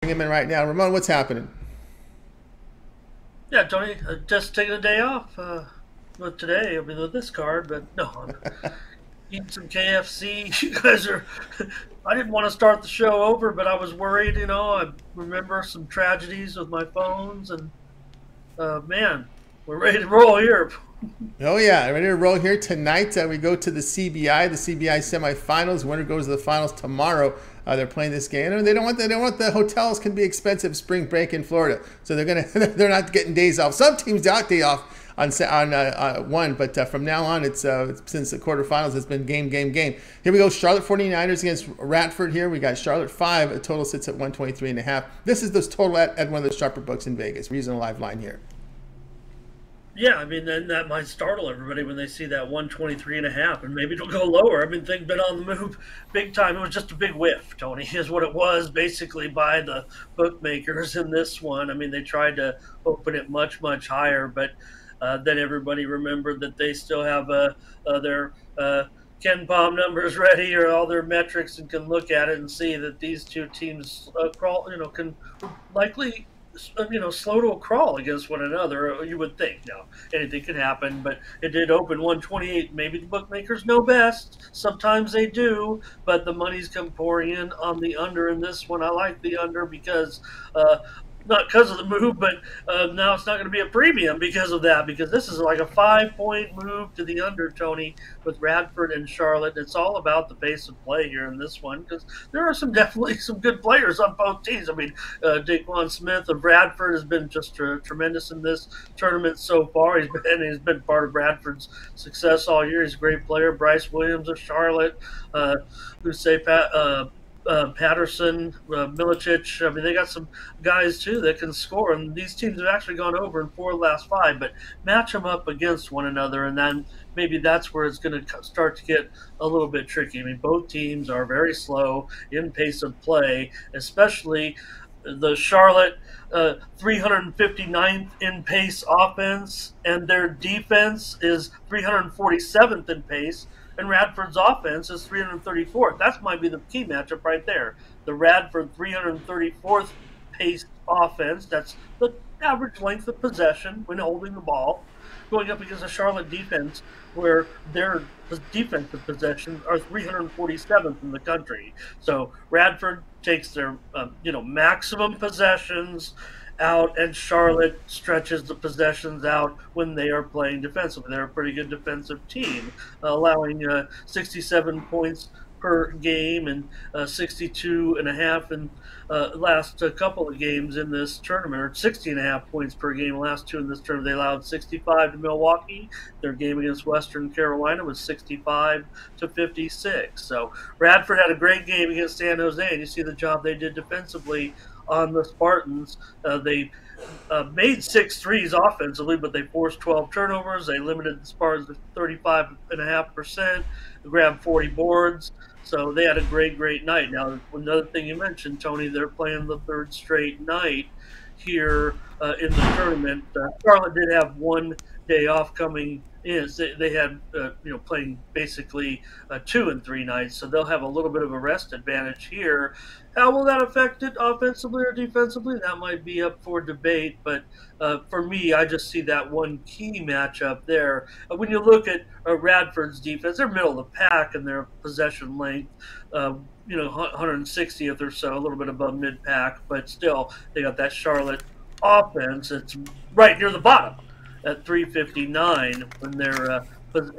Bring him in right now. Ramon, what's happening? Yeah, Tony, just taking a day off with today. I mean, with this card, but no, I'm eating some KFC. You guys are. I didn't want to start the show over, but I was worried. I remember some tragedies with my phones, and man, we're ready to roll here. Oh yeah, ready to roll here tonight. We go to the CBI semifinals. Winner goes to the finals tomorrow. They're playing this game. And they don't want the hotels can be expensive spring break in Florida, so they're not getting days off. Some teams got day off on one, but from now on it's since the quarterfinals it's been game. Here we go. Charlotte 49ers against Radford. Here we got Charlotte 5. A total sits at 123.5. This is the total at one of the sharper books in Vegas. Reason a live line here. Yeah, I mean, then that might startle everybody when they see that 123.5, and maybe it'll go lower. I mean, things been on the move big time. It was just a big whiff, Tony, is what it was basically by the bookmakers in this one. I mean, they tried to open it much higher, but then everybody remembered that they still have their Ken Palm numbers ready or all their metrics and can look at it and see that these two teams can likely slow to a crawl against one another. You would think. Now, anything could happen, but it did open 128. Maybe the bookmakers know best. Sometimes they do, but the money's come pouring in on the under in this one. I like the under because not because of the move, but now it's not going to be a premium because of that. Because this is like a 5-point move to the under, Tony, with Radford and Charlotte. It's all about the pace of play here in this one because there are definitely some good players on both teams. I mean, Daquan Smith of Radford has been just tremendous in this tournament so far. He's been part of Radford's success all year. He's a great player. Bryce Williams of Charlotte, who say Patterson, Milicic. I mean, they got some guys too that can score, and these teams have actually gone over in 4 of the last 5. But match them up against one another, and then maybe that's where it's going to start to get a little bit tricky. I mean, both teams are very slow in pace of play, especially the Charlotte 359th in pace offense, and their defense is 347th in pace, and Radford's offense is 334th. That might be the key matchup right there. The Radford 334th pace offense, that's the average length of possession when holding the ball, going up against a Charlotte defense where their defensive possessions are 347th in the country. So Radford takes their maximum possessions out, and Charlotte stretches the possessions out when they are playing defensively. They're a pretty good defensive team, allowing 67 points per game and 62 and a half in last couple of games in this tournament, or 60 and a half points per game last 2 in this tournament. They allowed 65 to Milwaukee. Their game against Western Carolina was 65 to 56. So Radford had a great game against San Jose, and you see the job they did defensively on the Spartans. They made 6 threes offensively, but they forced 12 turnovers. They limited the Spartans to 35.5%. They grabbed 40 boards. So they had a great night. Now, another thing you mentioned, Tony, they're playing the 3rd straight night here in the tournament. Charlotte did have one day off coming in. They had, playing basically 2 and 3 nights, so they'll have a little bit of a rest advantage here. How will that affect it offensively or defensively? That might be up for debate, but for me, I just see that one key matchup there. When you look at Radford's defense, they're middle of the pack in their possession length. 160th or so, a little bit above mid-pack, but still, they got that Charlotte offense. It's right near the bottom at 359 when they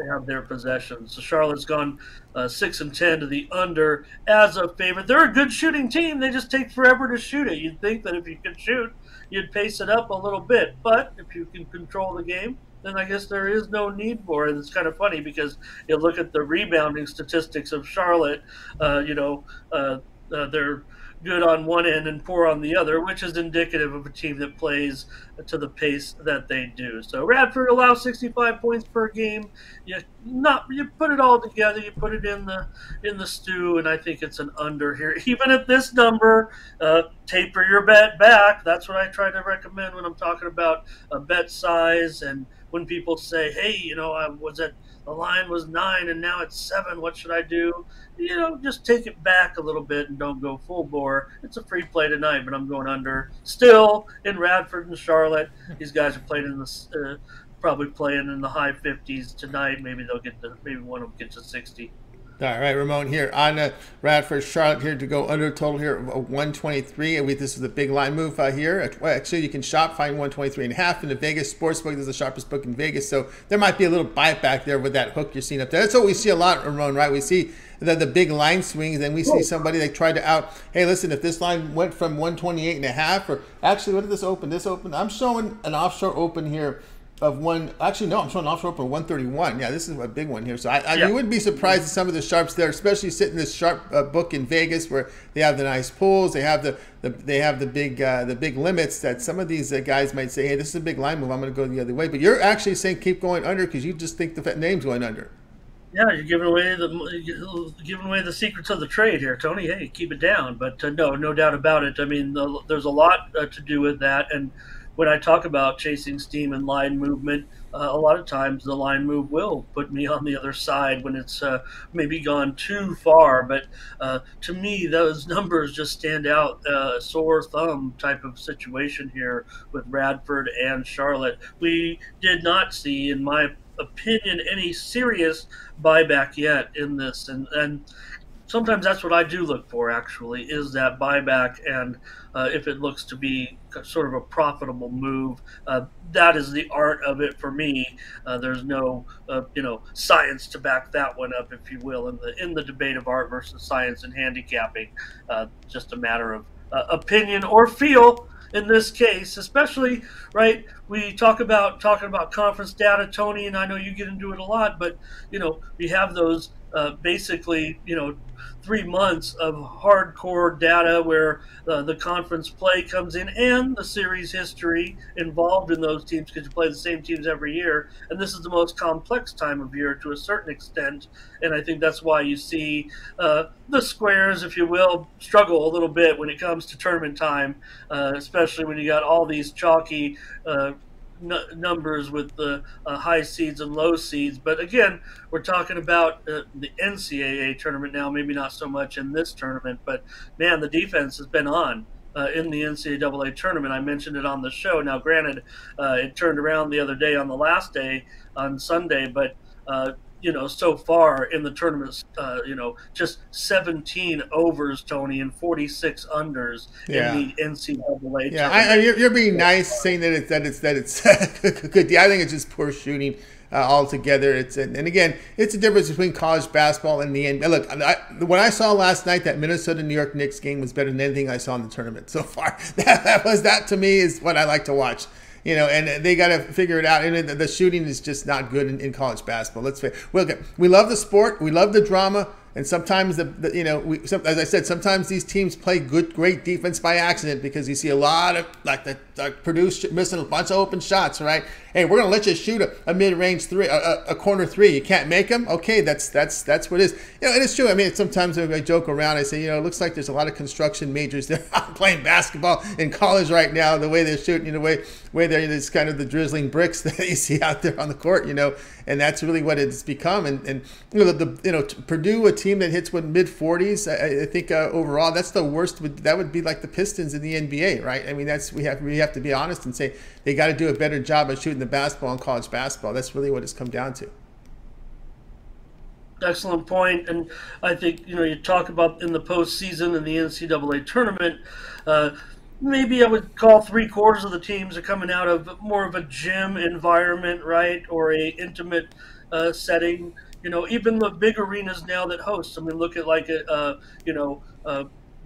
have their possessions. So Charlotte's gone 6 and 10 to the under as a favorite. They're a good shooting team. They just take forever to shoot it. You'd think that if you could shoot, you'd pace it up a little bit. But if you can control the game, then I guess there is no need for it. It's kind of funny because you look at the rebounding statistics of Charlotte. They're good on one end and poor on the other, which is indicative of a team that plays to the pace that they do. So Radford allows 65 points per game. You put it all together, you put it in the stew, and I think it's an under here. Even at this number, taper your bet back. That's what I try to recommend when I'm talking about a bet size and when people say, "Hey, I was at the line was 9 and now it's 7. What should I do?" Just take it back a little bit and don't go full bore. It's a free play tonight, but I'm going under. Still in Radford and Charlotte, these guys are playing in the probably playing in the high 50s tonight. Maybe one of them gets to 60. All right, Ramon here on Radford, Charlotte here to go under total here of 123. This is a big line move here. Well, actually, you can shop, find 123 and a half in the Vegas Sportsbook. This is the sharpest book in Vegas. So there might be a little bite back there with that hook you're seeing up there. That's what we see a lot, Ramon, right? We see the big line swings, and we see somebody that tried to hey, listen, if this line went from 128 and a half, or actually, what did this open? This opened, I'm showing an offshore open here of one. Actually, no, I'm showing offshore for 131. Yeah, this is a big one here. So you wouldn't be surprised at some of the sharps there, especially sitting in this sharp book in Vegas where they have the nice pools, they have the big limits. That some of these guys might say, hey, this is a big line move, I'm going to go the other way. But you're actually saying keep going under because you just think the name's going under. Yeah, you're giving away the secrets of the trade here, Tony. Hey, keep it down. But no doubt about it. I mean, there's a lot to do with that. And when I talk about chasing steam and line movement, a lot of times the line move will put me on the other side when it's maybe gone too far. But to me, those numbers just stand out, sore thumb type of situation here with Radford and Charlotte. We did not see, in my opinion, any serious buyback yet in this, and sometimes that's what I do look for, actually, is that buyback. And if it looks to be sort of a profitable move, that is the art of it for me. There's no science to back that one up, if you will, in the debate of art versus science and handicapping. Just a matter of opinion or feel in this case, especially, right? We talking about conference data, Tony, and I know you get into it a lot, but we have those basically 3 months of hardcore data where the conference play comes in and the series history involved in those teams, because you play the same teams every year, and this is the most complex time of year to a certain extent. And I think that's why you see the squares, if you will, struggle a little bit when it comes to tournament time, especially when you got all these chalky numbers with the high seeds and low seeds. But again, we're talking about the NCAA tournament now, maybe not so much in this tournament, but man, the defense has been on in the NCAA tournament. I mentioned it on the show. Now, granted, it turned around the other day on the last day on Sunday, but so far in the tournament, just 17 overs, Tony, and 46 unders in the NCAA. Yeah, you're being nice, saying that it's good. I think it's just poor shooting altogether. And again, it's a difference between college basketball and the NBA. Look, what I saw last night, that Minnesota-New York Knicks game was better than anything I saw in the tournament so far. That to me is what I like to watch. And they got to figure it out. And the shooting is just not good in college basketball. We love the sport. We love the drama. And sometimes as I said, sometimes these teams play great defense by accident because you see a lot of Purdue missing a bunch of open shots, right? Hey, we're gonna let you shoot a mid-range three, a corner three. You can't make them. Okay, that's what it is. And it's true. I mean, sometimes I joke around. I say, it looks like there's a lot of construction majors that are playing basketball in college right now. The way they're shooting, the way it's kind of the drizzling bricks that you see out there on the court. And that's really what it's become. And Purdue, a team that hits mid-40s, I think overall, that's the worst. That would be like the Pistons in the NBA, right? I mean, we have to be honest and say they got to do a better job of shooting the basketball in college basketball. That's really what it's come down to. Excellent point. And I think, you talk about in the postseason in the NCAA tournament, maybe I would call 3/4 of the teams are coming out of more of a gym environment, right, or a intimate setting. Even the big arenas now that host. I mean, look at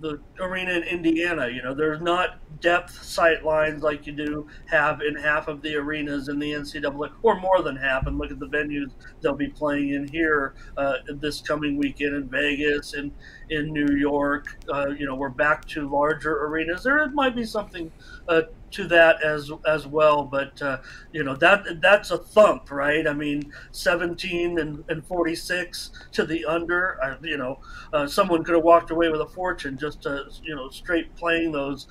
the arena in Indiana. There's not depth sight lines like you do have in half of the arenas in the NCAA, or more than half. And look at the venues they'll be playing in here this coming weekend in Vegas and in New York. We're back to larger arenas. There might be something to that as well, but that's a thump, right? I mean, 17 and 46 to the under. Someone could have walked away with a fortune just straight playing those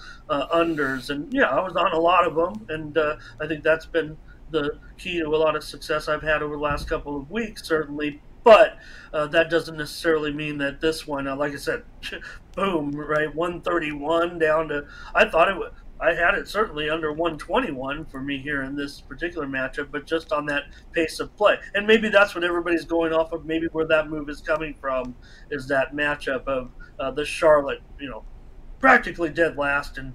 unders. And I was on a lot of them, and I think that's been the key to a lot of success I've had over the last couple of weeks, certainly. But that doesn't necessarily mean that this one, like I said, boom, right, 131 down to, I thought it would. I had it certainly under 121 for me here in this particular matchup, but just on that pace of play. And maybe that's what everybody's going off of. Maybe where that move is coming from is that matchup of the Charlotte, practically dead last in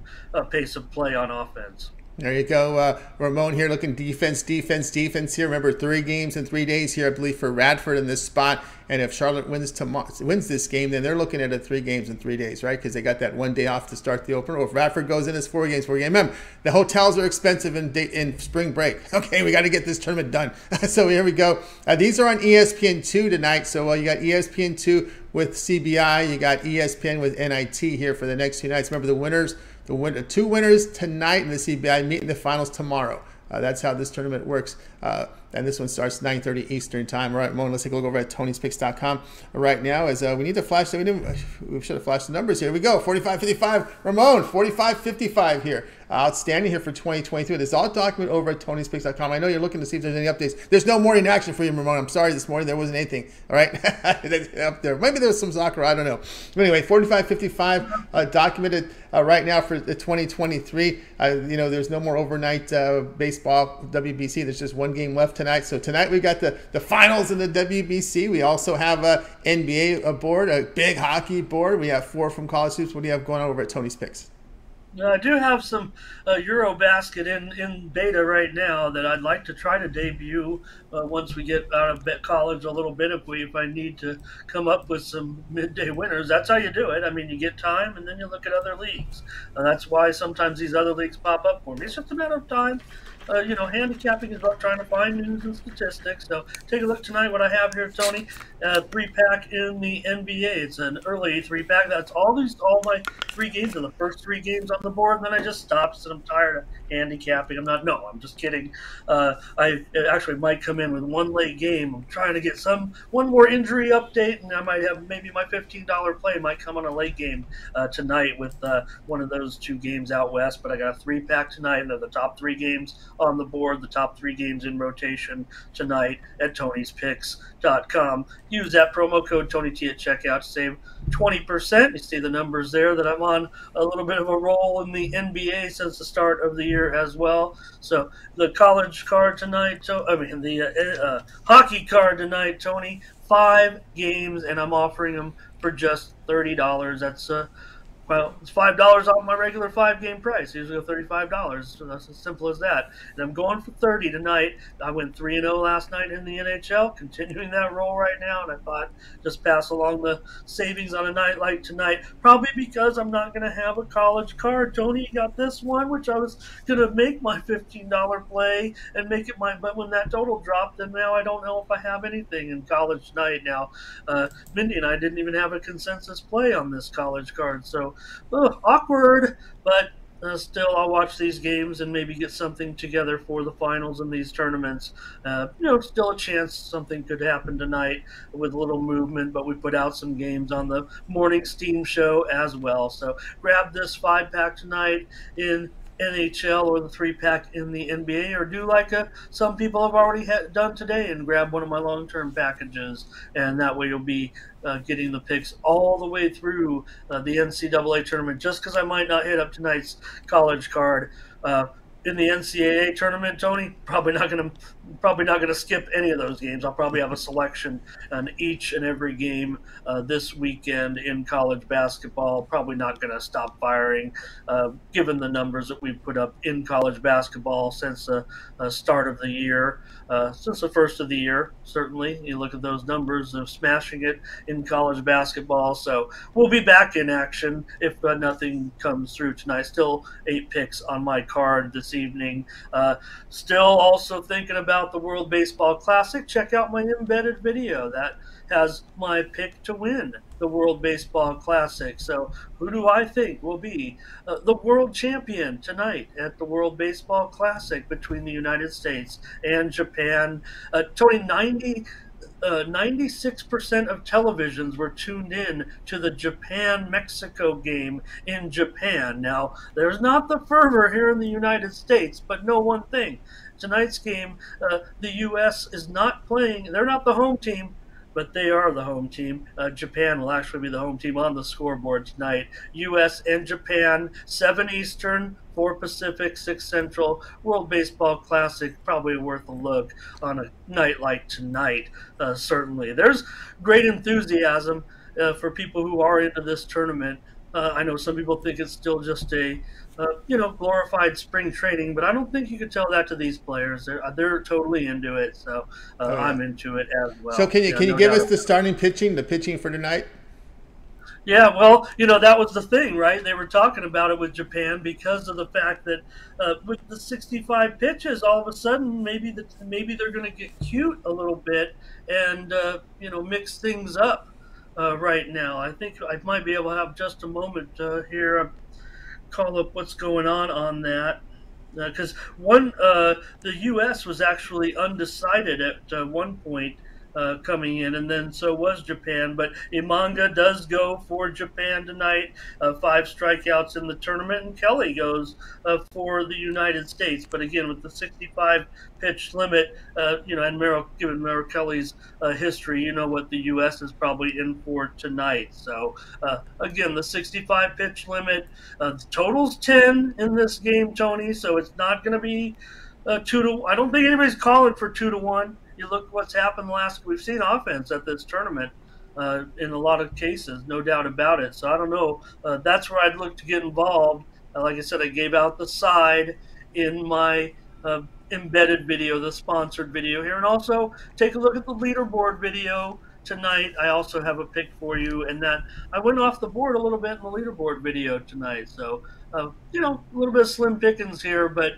pace of play on offense. There you go. Ramon here looking defense here. Remember, 3 games in 3 days here, I believe, for Radford in this spot. And if Charlotte wins this game, then they're looking at a 3 games in 3 days, right? Because they got that 1 day off to start the opener. Or if Radford goes in, it's 4 games, 4 games. Remember, the hotels are expensive in spring break. Okay, we got to get this tournament done. So here we go. These are on ESPN2 tonight. So you got ESPN2 with CBI. You got ESPN with NIT here for the next 2 nights. Remember, the winners. The 2 winners tonight in the CBI meet in the finals tomorrow. That's how this tournament works. And this one starts 9:30 Eastern time. All right, Ramon, let's take a look over at Tony'sPicks.com right now. As we need to flash, we should have flashed the numbers here. Here we go, 45.55. Ramon, 45.55 here. Outstanding here for 2023. This is all documented over at Tony'sPicks.com. I know you're looking to see if there's any updates. There's no morning action for you, Ramon. I'm sorry, this morning there wasn't anything. All right, up there. Maybe there was some soccer. I don't know. But anyway, 45.55 documented right now for the 2023. There's no more overnight baseball WBC. There's just 1 game left tonight. So tonight we got the finals in the WBC. We also have a NBA board, a big hockey board. We have 4 from College Hoops. What do you have going on over at Tony's Picks? I do have some Eurobasket in beta right now that I'd like to try to debut once we get out of college a little bit. If I need to come up with some midday winners, that's how you do it. I mean, you get time and then you look at other leagues. That's why sometimes these other leagues pop up for me. It's just a matter of time. Handicapping is about trying to find news and statistics. So take a look tonight what I have here, Tony. 3-pack in the NBA. It's an early 3-pack. That's all my 3 games are the first 3 games on the board, and then I just stopped and I'm tired of handicapping. I'm just kidding. I actually might come in with 1 late game. I'm trying to get one more injury update, and I might have maybe my $15 play might come on a late game tonight with one of those 2 games out west. But I got a 3-pack tonight, and they're the top 3 games on the board, the top 3 games in rotation tonight at Tony'sPicks.com. Use that promo code TonyT at checkout to save 20%. You see the numbers there that I'm on a little bit of a roll in the NBA since the start of the year as well. So the college card tonight, the hockey card tonight, Tony, 5 games, and I'm offering them for just $30. That's it's $5 off my regular 5-game price. Usually $35. So that's as simple as that. And I'm going for 30 tonight. I went 3-0 last night in the NHL, continuing that roll right now. And I thought just pass along the savings on a night like tonight. Probably because I'm not going to have a college card. Tony, you got this one, which I was going to make my $15 play and make it but when that total dropped, then now I don't know if I have anything in college tonight. Now, Mindy and I didn't even have a consensus play on this college card. So awkward, but still I'll watch these games and maybe get something together for the finals in these tournaments. Still a chance something could happen tonight with a little movement, but we put out some games on the morning Steam show as well. So grab this 5-pack tonight in NHL or the 3-pack in the NBA, or do like some people have already done today and grab one of my long-term packages, and that way you'll be getting the picks all the way through the NCAA tournament. Just because I might not hit up tonight's college card in the NCAA tournament, Tony, probably not gonna skip any of those games. I'll probably have a selection on each and every game this weekend in college basketball. Probably not gonna stop firing, given the numbers that we've put up in college basketball since the start of the year, since the first of the year. Certainly, you look at those numbers of smashing it in college basketball. So we'll be back in action if nothing comes through tonight. Still 8 picks on my card this evening. Still also thinking about the World Baseball Classic. Check out my embedded video that has my pick to win the World Baseball Classic. So who do I think will be the world champion tonight at the World Baseball Classic between the United States and Japan? Tony, 90 96% of televisions were tuned in to the Japan-Mexico game in Japan. Now, there's not the fervor here in the United States, but know one thing. Tonight's game, the U.S. is not playing. They're not the home team, but they are the home team. Japan will actually be the home team on the scoreboard tonight. U.S. and Japan, 7 Eastern, 4 Pacific, 6 Central. World Baseball Classic, probably worth a look on a night like tonight, certainly. There's great enthusiasm for people who are into this tournament. I know some people think it's still just a glorified spring training, but I don't think you could tell that to these players. They're totally into it, so Oh yeah. I'm into it as So well. can you Yeah, can you no give doubt us the about it. starting pitching, the pitching for tonight? Yeah, well, that was the thing, right? They were talking about it with Japan because of the fact that with the 65 pitches, all of a sudden maybe they're going to get cute a little bit and mix things up right now. I think I might be able to have just a moment here. Call up what's going on that because the U.S. was actually undecided at one point coming in, and then so was Japan. But Imanga does go for Japan tonight. 5 strikeouts in the tournament, and Kelly goes for the United States. But again, with the 65 pitch limit, and given Merrill Kelly's history, you know what the U.S. is probably in for tonight. So again, the 65 pitch limit. The total's 10 in this game, Tony. So it's not going to be 2-1. I don't think anybody's calling for 2-1. You look what's happened last. We've seen offense at this tournament in a lot of cases, no doubt about it. So I don't know. That's where I'd look to get involved. Like I said, I gave out the side in my embedded video, the sponsored video here, and also take a look at the leaderboard video tonight. I also have a pick for you, and that I went off the board a little bit in the leaderboard video tonight. So, a little bit of slim pickings here, but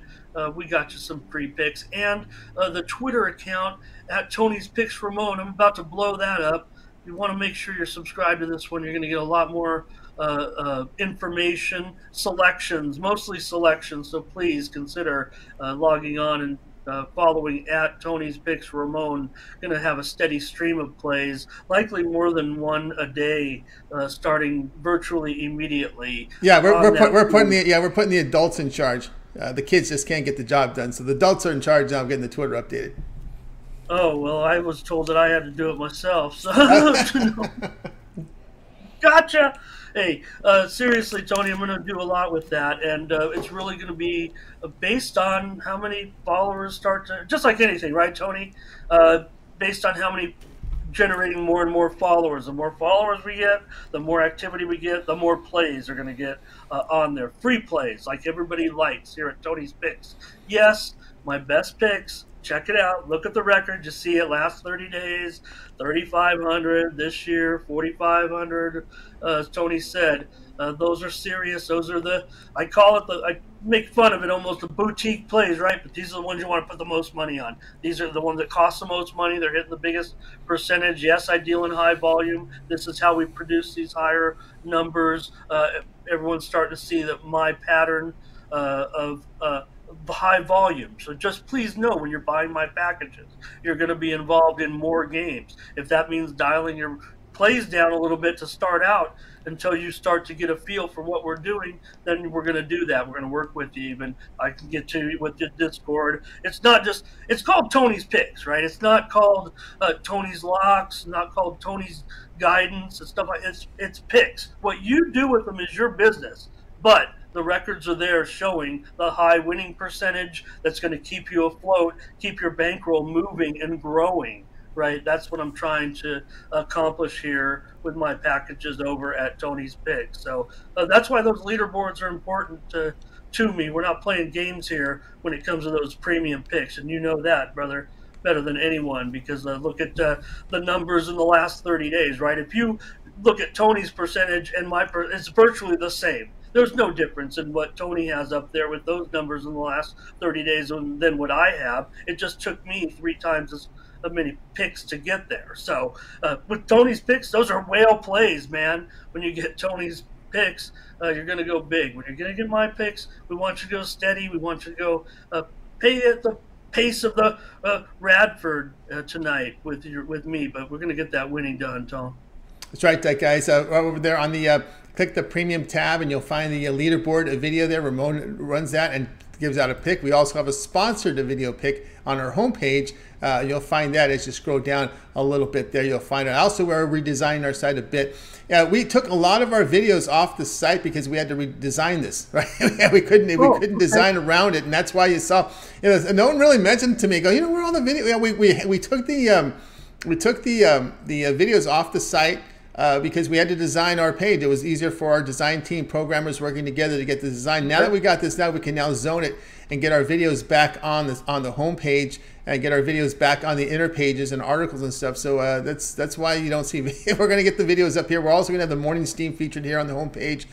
we got you some free picks. And the Twitter account at Tony's Picks Ramon, I'm about to blow that up. You want to make sure you're subscribed to this one. You're going to get a lot more information, selections, mostly selections. So please consider logging on and following at Tony's Picks Ramon. Going to have a steady stream of plays, likely more than one a day, starting virtually immediately. Yeah, we're we're putting the adults in charge. The kids just can't get the job done, so the adults are in charge now of getting the Twitter updated. Oh well, I was told that I had to do it myself. So gotcha. Hey, seriously, Tony, I'm going to do a lot with that, and it's really going to be based on how many followers start to, just like anything, right, Tony? Based on how many generating more and more followers. The more followers we get, the more activity we get, the more plays are going to get on there. Free plays, like everybody likes here at Tony's Picks. Yes, my best picks. Check it out. Look at the record. Just see it last 30 days, 3,500 this year, 4,500. As Tony said, those are serious. Those are I make fun of it almost the boutique plays, right? But these are the ones you want to put the most money on. These are the ones that cost the most money. They're hitting the biggest percentage. Yes, I deal in high volume. This is how we produce these higher numbers. Everyone's starting to see that my pattern of high volume. So just please know when you're buying my packages, you're going to be involved in more games. If that means dialing your plays down a little bit to start out until you start to get a feel for what we're doing, then we're going to do that. We're going to work with you. Even I can get to you with the Discord. It's called Tony's Picks, right? It's not called Tony's Locks, not called Tony's Guidance and stuff like it's picks. What you do with them is your business. But the records are there showing the high winning percentage that's going to keep you afloat, keep your bankroll moving and growing, right? That's what I'm trying to accomplish here with my packages over at Tony's Picks. So that's why those leaderboards are important to me. We're not playing games here when it comes to those premium picks, and you know that, brother, better than anyone, because look at the numbers in the last 30 days, right? If you look at Tony's percentage and it's virtually the same. There's no difference in what Tony has up there with those numbers in the last 30 days than what I have. It just took me 3 times as many picks to get there. So with Tony's Picks, those are whale plays, man. When you get Tony's Picks, you're going to go big. When you're going to get my picks, we want you to go steady. We want you to go pay at the pace of the Radford tonight with me, but we're going to get that winning done, Tom. That's right, guys. Over there on the click the premium tab, and you'll find the leaderboard video there. Ramon runs that and gives out a pick. We also have a sponsored video pick on our homepage. You'll find that as you scroll down a little bit there. You'll find it. Also, we're redesigning our site a bit. We took a lot of our videos off the site because we had to redesign this. Right? we couldn't design around it, and that's why you saw. No one really mentioned to me. Go, where all the video? Yeah, we took the videos off the site. Because we had to design our page. It was easier for our design team, programmers working together to get the design. Now that we got this, now we can now zone it and get our videos back on the home page and get our videos back on the inner pages and articles and stuff. So that's why you don't see. We're going to get the videos up here. We're also going to have the morning steam featured here on the home page.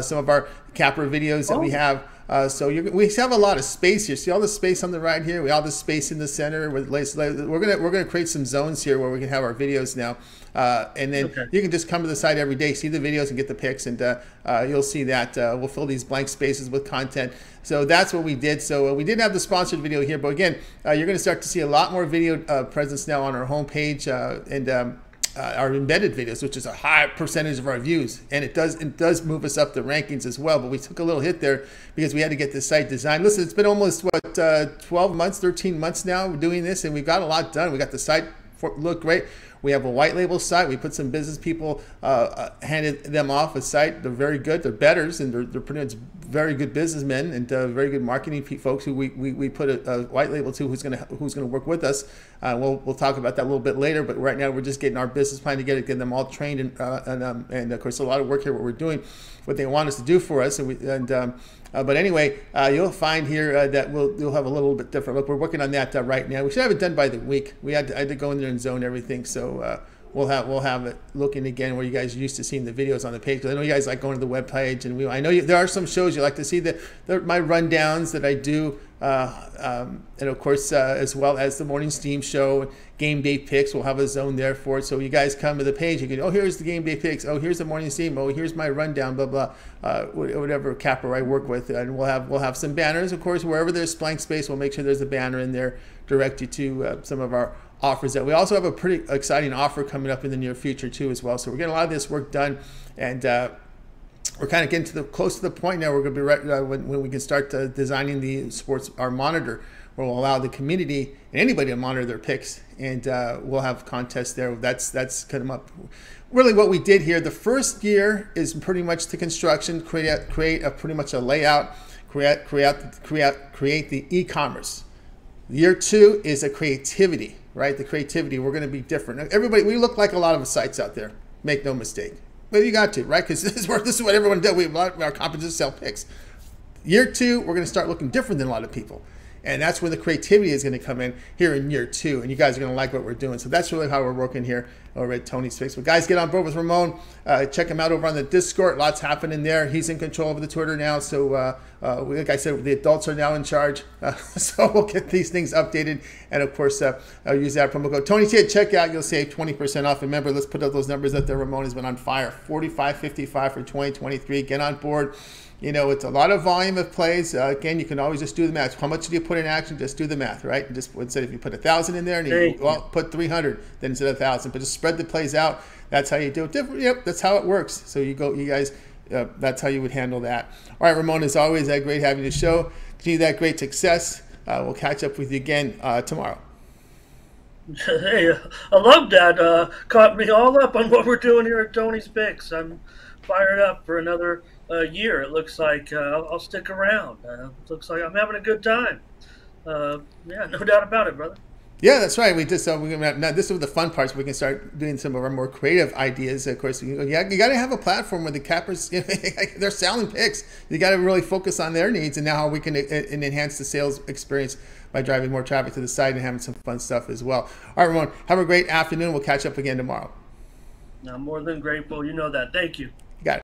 Some of our capper videos that we have. So we have a lot of space here. See all the space on the right here. We all the space in the center. We're gonna create some zones here where we can have our videos now, and then you can just come to the site every day, see the videos, and get the pics, and you'll see that we'll fill these blank spaces with content. So that's what we did. So we didn't have the sponsored video here, but again, you're going to start to see a lot more video presence now on our homepage and. Our embedded videos, which is a high percentage of our views, and it does move us up the rankings as well. But we took a little hit there because we had to get the site designed. Listen, it's been almost 12 months, 13 months now doing this, and we've got a lot done. We got the site look great. We have a white label site. We put some business people, handed them off a site. They're very good. They're betters, and they're pretty much very good businessmen and very good marketing folks who we put a white label to who's gonna work with us. We'll talk about that a little bit later. But right now we're just getting our business plan together, getting them all trained, and of course a lot of work here. What we're doing, what they want us to do for us, but anyway, you'll find here that you'll have a little bit different look. We're working on that right now. We should have it done by the week. I had to go in there and zone everything, so we'll have it looking again where you guys are used to seeing the videos on the page. I know you guys like going to the web page, and I know there are some shows you like to see my rundowns that I do, and of course as well as the morning steam show, game day picks. We'll have a zone there for it. So you guys come to the page, you can, oh, here's the game day picks. Oh, here's the morning steam. Oh, here's my rundown. Blah blah. Whatever capper I work with, and we'll have some banners. Of course, wherever there's blank space, we'll make sure there's a banner in there, direct you to some of our offers. That we also have a pretty exciting offer coming up in the near future too as well. So we're getting a lot of this work done, and we're kind of getting close to the point now. We're going to be right when we can start designing the our monitor, where we'll allow the community and anybody to monitor their picks, and we'll have contests there. That's coming up. Really, what we did here, the first year is pretty much the construction, create pretty much a layout, create the e-commerce. Year two is a creativity, right? The creativity, we're going to be different. Everybody, we look like a lot of sites out there. Make no mistake. But you got to, right? Because this is what everyone does. Our competitors sell picks. Year two, we're going to start looking different than a lot of people. And that's where the creativity is going to come in here in year two. And you guys are going to like what we're doing. So that's really how we're working here over at Tony's Picks. But guys, get on board with Ramon. Check him out over on the Discord. Lots happening there. He's in control of the Twitter now. So like I said, the adults are now in charge. So we'll get these things updated. And of course, I'll use that promo code Tony's here. Check out. You'll save 20% off. Remember, let's put up those numbers up there. Ramon has been on fire. 45.55 for 2023. Get on board. It's a lot of volume of plays. Again, you can always just do the math. How much do you put in action? Just do the math, right? And just instead if you put 1,000 in there and you put 300, then instead of 1,000, but just spread the plays out. That's how you do it. Yep, that's how it works. So you guys, that's how you would handle that. All right, Ramon, as always, great having you show. Continue that great success. We'll catch up with you again tomorrow. Hey, I love that. Caught me all up on what we're doing here at Tony's Picks. I'm fired up for another year. It looks like I'll stick around. It looks like I'm having a good time. Yeah, no doubt about it, brother. Yeah, that's right. We just now this is the fun parts. We can start doing some of our more creative ideas. Of course, you got to have a platform where the cappers they're selling picks. You got to really focus on their needs and now how we can enhance the sales experience by driving more traffic to the site and having some fun stuff as well. All right, Ramon, have a great afternoon. We'll catch up again tomorrow. I'm more than grateful. You know that. Thank you.